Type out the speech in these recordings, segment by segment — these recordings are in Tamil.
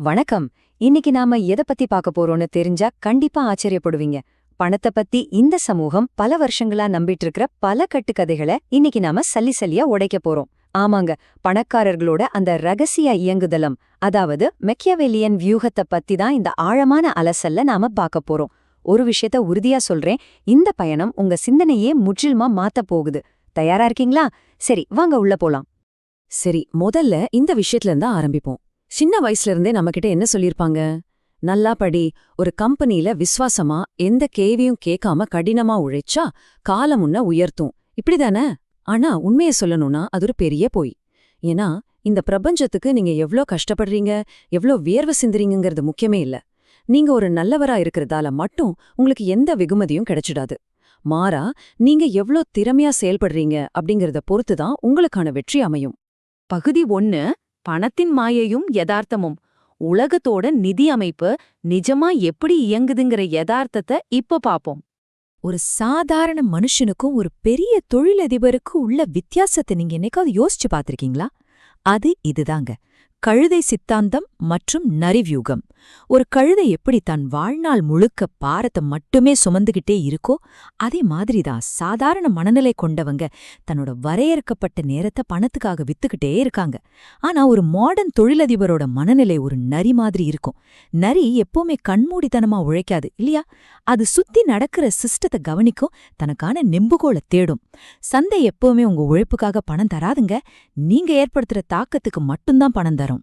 வணக்கம். இன்னைக்கு நாம எத பத்தி பார்க்க போறோம்னு தெரிஞ்சா கண்டிப்பா ஆச்சரியப்படுவீங்க. பணத்தை பத்தி இந்த சமூகம் பல வருஷங்களா நம்பிட்டு இருக்கிற பல கட்டுக்கதைகளை இன்னைக்கு நாம சல்லியா உடைக்க போறோம். ஆமாங்க, பணக்காரர்களோட அந்த ரகசிய இயங்குதலம், அதாவது மெக்கியவெல்லியன் வியூகத்தை பத்தி தான் இந்த ஆழமான அலசல்ல நாம பார்க்க போறோம். ஒரு விஷயத்த உறுதியா சொல்றேன், இந்த பயணம் உங்க சிந்தனையே முற்றிலுமா மாத்த போகுது. தயாரா இருக்கீங்களா? சரி, வாங்க உள்ள போலாம். சரி, முதல்ல இந்த விஷயத்துல இருந்தா ஆரம்பிப்போம். சின்ன வயசுல இருந்தே நம்மகிட்ட என்ன சொல்லிருப்பாங்க? நல்லா படி, ஒரு கம்பெனில விசுவாசமா எந்த கேவியும் கேட்காம கடினமா உழைச்சா காலம் உன்ன உயர்த்தும், இப்படிதானே? ஆனா உண்மைய சொல்லணும்னா அது ஒரு பெரிய பொய். ஏன்னா இந்த பிரபஞ்சத்துக்கு நீங்க எவ்ளோ கஷ்டப்படுறீங்க, எவ்ளோ வியர்வை சிந்துறீங்கிறது முக்கியமே இல்ல. நீங்க ஒரு நல்லவரா இருக்கிறதால மட்டும் உங்களுக்கு எந்த வெகுமதியும் கிடைச்சிடாது. மாறா, நீங்க எவ்ளோ திறமையா செயல்படுறீங்க அப்படிங்கறத பொறுத்துதான் உங்களுக்கான வெற்றி அமையும். பகுதி 1, பணத்தின் மாயையும் யதார்த்தமும். உலகத்தோட நிதி அமைப்பு நிஜமா எப்படி இயங்குதுங்கிற யதார்த்தத்தை இப்ப பாப்போம். ஒரு சாதாரண மனுஷனுக்கும் ஒரு பெரிய தொழிலதிபருக்கும் உள்ள வித்தியாசத்தை நீங்க என்னைக்காவது யோசிச்சு பார்த்திருக்கீங்களா? அது இதுதாங்க, கழுதை சித்தாந்தம் மற்றும் நரிவியூகம். ஒரு கழுதை எப்படி தன் வாழ்நாள் முழுக்க பாரத்தை மட்டுமே சுமந்துகிட்டே இருக்கோ, அதே மாதிரிதான் சாதாரண மனநிலை கொண்டவங்க தன்னோட வரையறுக்கப்பட்ட நேரத்தை பணத்துக்காக வித்துக்கிட்டே இருக்காங்க. ஆனா ஒரு மாடர்ன் தொழிலதிபரோட மனநிலை ஒரு நரி மாதிரி இருக்கும். நரி எப்பவுமே கண்மூடித்தனமா உழைக்காது இல்லையா? அது சுத்தி நடக்கிற சிஸ்டத்தை கவனிக்கும், தனக்கான நெம்புகோலை தேடும். சந்தை எப்பவுமே உங்க உழைப்புக்காக பணம் தராதுங்க, நீங்க ஏற்படுத்துற தாக்கத்துக்கு மட்டும்தான் பணம் தரும்.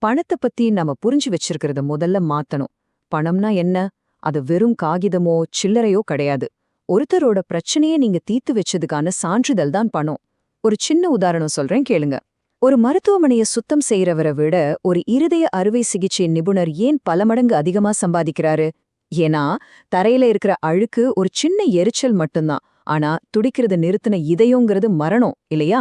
பணத்தை பத்தி நம்ம புரிஞ்சு வச்சிருக்கிறத முதல்ல மாத்தணும். பணம்னா என்ன? அது வெறும் காகிதமோ சில்லறையோ கிடையாது. ஒருத்தரோட பிரச்சனையே நீங்க தீர்த்து வச்சதுக்கான சான்றிதழ் தான் பணம். ஒரு சின்ன உதாரணம் சொல்றேன், கேளுங்க. ஒரு மருத்துவமனையை சுத்தம் செய்யறவரை விட ஒரு இருதய அறுவை சிகிச்சை நிபுணர் ஏன் பல மடங்கு அதிகமா சம்பாதிக்கிறாரு? ஏன்னா தரையில இருக்கிற அழுக்கு ஒரு சின்ன எரிச்சல் மட்டும்தான், ஆனா துடிக்கிறத நிறுத்தின இதயங்கிறது மரணம் இல்லையா?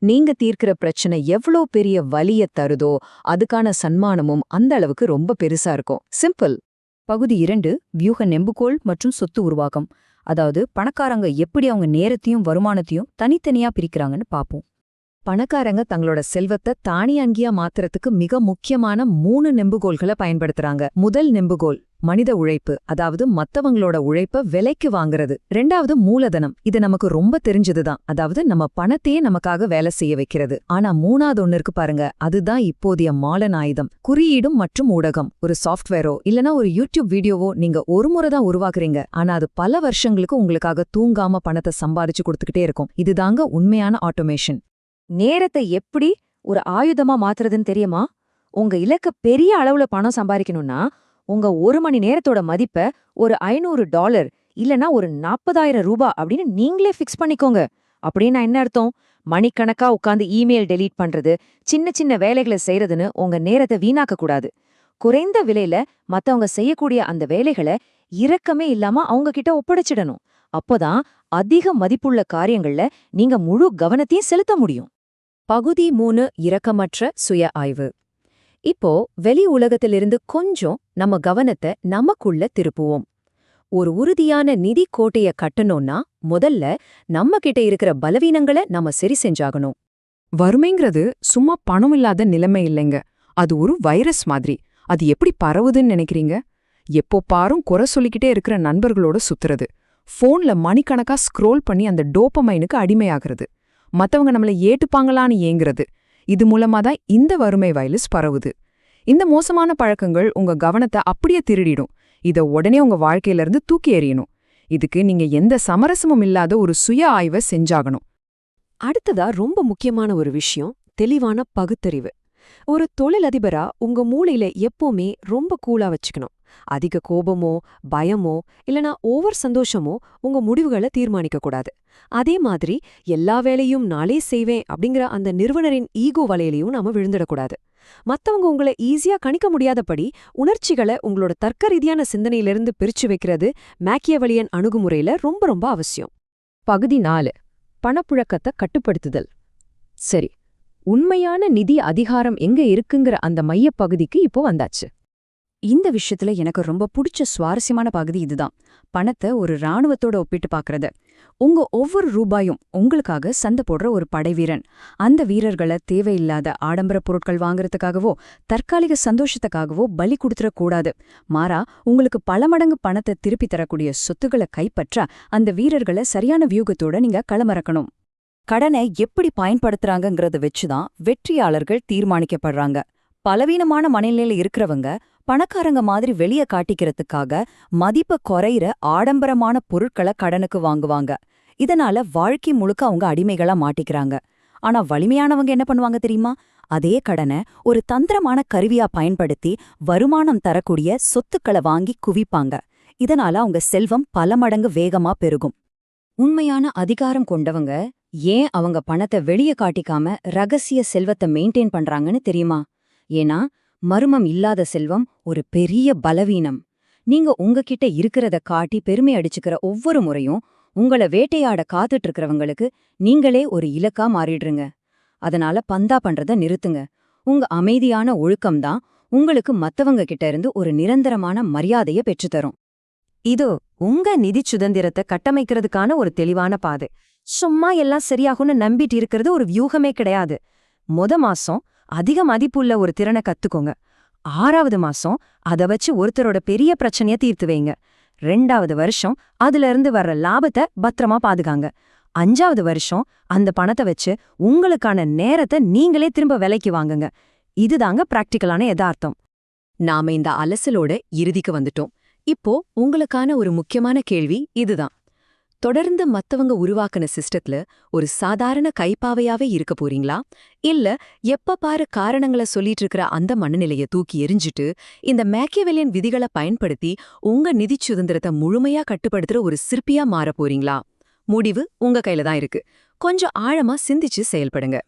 நீங்க தீர்க்கிற பிரச்சனை எவ்வளோ பெரிய வலிய தருதோ அதுக்கான சன்மானமும் அந்த அளவுக்கு ரொம்ப பெருசா இருக்கும். சிம்பிள். பகுதி 2, வியூக நெம்புகோல் மற்றும் சொத்து உருவாக்கம். அதாவது பணக்காரங்க எப்படி அவங்க நேரத்தையும் வருமானத்தையும் தனித்தனியா பிரிக்கிறாங்கன்னு பாப்போம். பணக்காரங்க தங்களோட செல்வத்தை தானியங்கியா மாத்துறதுக்கு மிக முக்கியமான 3 நெம்புகோல்களை பயன்படுத்துறாங்க. முதல் நெம்புகோல் மனித உழைப்பு, அதாவது மத்தவங்களோட உழைப்ப விலைக்கு வாங்குறது. 2வது மூலதனம், இது நமக்கு ரொம்ப தெரிஞ்சதுதான், அதாவது நம்ம பணத்தையே நமக்காக வேலை செய்ய வைக்கிறது. ஆனா 3வது ஒன்னு இருக்கு பாருங்க, அதுதான் இப்போதைய மாலன் ஆயுதம், குறியீடும் மற்றும் ஊடகம். ஒரு சாஃப்ட்வேரோ இல்லனா ஒரு யூடியூப் வீடியோவோ நீங்க ஒரு முறை தான் உருவாக்குறீங்க, ஆனா அது பல வருஷங்களுக்கு உங்களுக்காக தூங்காம பணத்தை சம்பாதிச்சு கொடுத்துக்கிட்டே இருக்கும். இதுதாங்க உண்மையான ஆட்டோமேஷன். நேரத்தை எப்படி ஒரு ஆயுதமா மாத்துறதுன்னு தெரியுமா? உங்க இலக்க பெரிய அளவுல பணம் சம்பாதிக்கணும்னா உங்க 1 மணி நேரத்தோட மதிப்ப ஒரு $500 இல்லனா ஒரு 40,000 ரூபாய் அப்படின்னு நீங்களே ஃபிக்ஸ் பண்ணிக்கோங்க. அப்படின்னா என்ன அர்த்தம்? மணிக்கணக்கா உட்காந்து இமெயில் டெலீட் பண்றது, சின்ன சின்ன வேலைகளை செய்யறதுன்னு உங்க நேரத்தை வீணாக்க கூடாது. குறைந்த விலையில மத்தவங்க செய்யக்கூடிய அந்த வேலைகளை இரக்கமே இல்லாம அவங்க கிட்ட ஒப்படைச்சிடணும். அப்போதான் அதிக மதிப்புள்ள காரியங்கள்ல நீங்க முழு கவனத்தையும் செலுத்த முடியும். பகுதி 3, இரக்கமற்ற சுய ஆய்வு. இப்போ வெளி உலகத்திலிருந்து கொஞ்சம் நம்ம கவனத்தை நமக்குள்ள திருப்புவோம். ஒரு உறுதியான நிதி கோட்டைய கட்டணும்னா முதல்ல நம்ம கிட்ட இருக்கிற பலவீனங்களை நம்ம சரி செஞ்சாகணும். வறுமைங்கிறது சும்மா பணம் இல்லாத நிலைமை இல்லைங்க, அது ஒரு வைரஸ் மாதிரி. அது எப்படி பரவுதுன்னு நினைக்கிறீங்க? எப்போ பாரும் குறை சொல்லிக்கிட்டே இருக்கிற நண்பர்களோட சுத்துறது, ஃபோன்ல மணிக்கணக்கா ஸ்க்ரோல் பண்ணி அந்த டோபமைனுக்கு அடிமையாகிறது, மத்தவங்க நம்மளை ஏட்டுப்பாங்களான்னு ஏங்குறது, இது மூலமா தான் இந்த வறுமை வைரஸ் பரவுது. இந்த மோசமான பழக்கங்கள் உங்க கவனத்தை அப்படியே திருடிடும். இதை உடனே உங்க வாழ்க்கையில இருந்து தூக்கி எறியணும். இதுக்கு நீங்க எந்த சமரசமும் இல்லாத ஒரு சுய ஆய்வை செஞ்சாகணும். அடுத்ததா ரொம்ப முக்கியமான ஒரு விஷயம், தெளிவான பகுத்தறிவு. ஒரு தொழிலதிபரா உங்க மூளையில எப்பவுமே ரொம்ப கூலா வச்சுக்கணும். அதிக கோபமோ பயமோ இல்லனா ஓவர் சந்தோஷமோ உங்க முடிவுகளை தீர்மானிக்க கூடாது. அதே மாதிரி எல்லா வேலையும் நாளே செய்வேன் அப்படிங்கிற அந்த நிறுவனரின் ஈகோ வலையிலையும் நாம விழுந்துடக்கூடாது. மத்தவங்க உங்களை ஈஸியா கணிக்க முடியாதபடி உணர்ச்சிகளை உங்களோட தர்க்க ரீதியான சிந்தனையிலிருந்து பிரிச்சு வைக்கிறது மேக்கியவெல்லியன் அணுகுமுறையில ரொம்ப ரொம்ப அவசியம். பகுதி 4, பணப்புழக்கத்தை கட்டுப்படுத்துதல். சரி, உண்மையான நிதி அதிகாரம் எங்க இருக்குங்கிற அந்த மையப் பகுதிக்கு இப்போ வந்தாச்சு. இந்த விஷயத்துல எனக்கு ரொம்ப பிடிச்ச சுவாரஸ்யமான பகுதி இதுதான், பணத்தை ஒரு இராணுவத்தோட ஒப்பிட்டு பார்க்கறது. உங்க ஒவ்வொரு ரூபாயும் உங்களுக்காக சண்டை போடுற ஒரு படைவீரன். அந்த வீரர்களை தேவையில்லாத ஆடம்பர பொருட்கள் வாங்குறதுக்காகவோ தற்காலிக சந்தோஷத்துக்காகவோ பலி கொடுத்துடக்கூடாது. மாறா, உங்களுக்கு பல மடங்கு பணத்தை திருப்பி தரக்கூடிய சொத்துக்களை கைப்பற்ற அந்த வீரர்களை சரியான வியூகத்தோட நீங்க களமிறக்கணும். கடனை எப்படி பயன்படுத்துறாங்கங்கறத வச்சுதான் வெற்றியாளர்கள் தீர்மானிக்கப்படுறாங்க. பலவீனமான மனநிலையில இருக்கிறவங்க பணக்காரங்க மாதிரி வெளிய காட்டிக்கிறதுக்காக மதிப்ப குறையிற ஆடம்பரமான பொருட்களை கடனுக்கு வாங்குவாங்க. இதனால வாழ்க்கை முழுக்க அவங்க அடிமைகளா மாட்டிக்கிறாங்க. ஆனா வலிமையானவங்க என்ன பண்ணுவாங்க தெரியுமா? அதே கடனை ஒரு தந்திரமான கருவியா பயன்படுத்தி வருமானம் தரக்கூடிய சொத்துக்களை வாங்கி குவிப்பாங்க. இதனால அவங்க செல்வம் பல மடங்கு வேகமா பெருகும். உண்மையான அதிகாரம் கொண்டவங்க ஏன் அவங்க பணத்தை வெளிய காட்டிக்காம ரகசிய செல்வத்தை மெயின்டைன் பண்றாங்கன்னு தெரியுமா? ஏன்னா மர்மம் இல்லாத செல்வம் ஒரு பெரிய பலவீனம். நீங்க உங்ககிட்ட இருக்கிறத காட்டி பெருமை அடிச்சுக்கிற ஒவ்வொரு முறையும் உங்கள வேட்டையாட காத்துட்டு இருக்கிறவங்களுக்கு நீங்களே ஒரு இலக்கா மாறிடுறீங்க. அதனால பந்தா பண்றத நிறுத்துங்க. உங்க அமைதியான ஒழுக்கம்தான் உங்களுக்கு மத்தவங்க கிட்ட இருந்து ஒரு நிரந்தரமான மரியாதைய பெற்றுத்தரும். இது உங்க நிதி சுதந்திரத்தை கட்டமைக்கிறதுக்கான ஒரு தெளிவான பாதை. சும்மா எல்லாம் சரியாகும்னு நம்பிட்டு இருக்கிறது ஒரு வியூகமே கிடையாது. மாசம் அதிக மதிப்புள்ள ஒரு திறனை கத்துக்கோங்க. 6வது மாசம் அத வச்சு ஒருத்தரோட பெரிய பிரச்சனைய தீர்த்து வைங்க. 2வது வருஷம் அதுல இருந்து வர்ற லாபத்தை பத்திரமா பாதுகாங்க. 5வது வருஷம் அந்த பணத்தை வச்சு உங்களுக்கான நேரத்தை நீங்களே திரும்ப விலைக்கு வாங்குங்க. இதுதாங்க பிராக்டிக்கலான யதார்த்தம். நாம இந்த அலசலோட இறுதிக்கு வந்துட்டோம். இப்போ உங்களுக்கான ஒரு முக்கியமான கேள்வி இதுதான். தொடர்ந்து மத்தவங்க உருவாக்குன சிஸ்டத்துல ஒரு சாதாரண கைப்பாவையாவே இருக்க போறீங்களா? இல்ல எப்ப பாரு காரணங்களை சொல்லிட்டு இருக்கிற அந்த மனநிலைய தூக்கி எரிஞ்சிட்டு இந்த மேக்கியவெல்லியன் விதிகளை பயன்படுத்தி உங்க நிதி சுதந்திரத்தை முழுமையா கட்டுப்படுத்துற ஒரு சிற்பியா மாற போறீங்களா? முடிவு உங்க கையில தான் இருக்கு. கொஞ்சம் ஆழமா சிந்திச்சு செயல்படுங்க.